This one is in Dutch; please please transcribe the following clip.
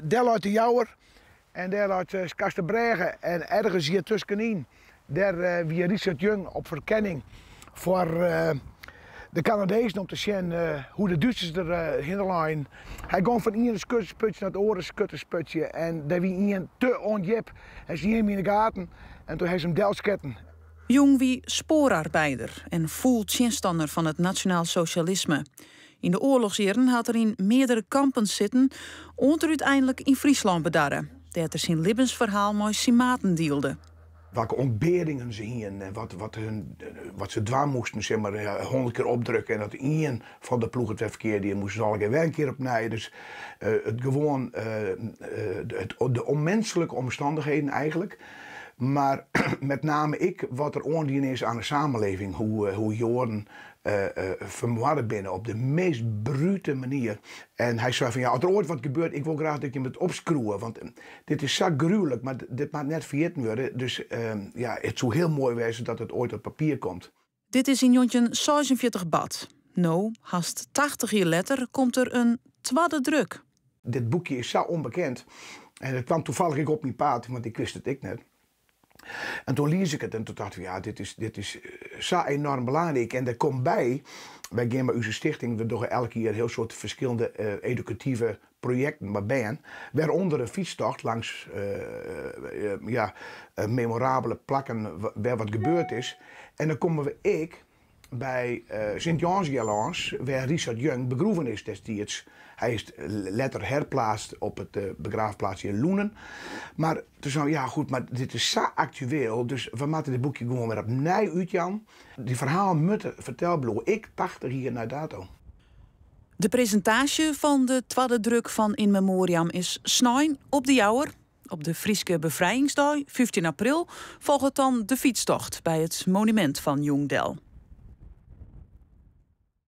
Del uit de Jouwer en daar uit Kasterbregen en ergens hier tussenin. Daar wie Richard Jung op verkenning voor de Canadezen om te zien hoe de Duitsers er hinderlijn. Hij ging van één skuttersputje naar het andere skuttersputje en daar wie een te onjep. Hij zie hem in de gaten en toen heeft ze hem delsketten. Jung wie spoorarbeider en full tjenstander van het nationaal socialisme. In de oorlogsjaren had er in meerdere kampen zitten, om er uiteindelijk in Friesland bedarren. Dat er zijn levensverhaal mooi simaten deelde. Welke ontberingen ze hier en wat ze dwaan moesten, zeg maar, 100 keer opdrukken. En dat één van de ploeg het verkeerd die moesten ze al een keer opnijden. Dus het gewoon de onmenselijke omstandigheden eigenlijk. Maar met name wat er ondien is aan de samenleving, hoe Joden vermoorden binnen op de meest brute manier. En hij zei van ja, als er ooit wat gebeurt, ik wil graag dat je me het opschroeven. Want dit is zo gruwelijk, maar dit mag net vergeten worden. Dus ja, het zou heel mooi wezen dat het ooit op papier komt. Dit is in Jontjen 46 bad. Nou, haast 80 jaar later komt er een tweede druk. Dit boekje is zo onbekend. En het kwam toevallig op mijn pad, want ik wist het ik net. En toen lees ik het en toen dacht ik, ja, dit is zo enorm belangrijk. En er komt bij gaan bij onze stichting, we doen elke jaar heel soort verschillende educatieve projecten bij. Waaronder een fietstocht langs memorabele plakken waar wat gebeurd is. En dan komen we bij Sint-Jans waar Richard Jung begroeven is destijds. Hij is letterlijk herplaatst op het begraafplaatsje in Loenen. Maar toen zei ja goed, maar dit is zo actueel, dus we moeten dit boekje gewoon weer opnieuw uitjan. Die verhaal moeten vertellen, ik 80 hier naar dato. De presentatie van de tweede druk van In Memoriam is snijn op de Jouwer. Op de Frieske Bevrijdingsdag, 15 april, volgt dan de fietstocht bij het monument van Jung Del.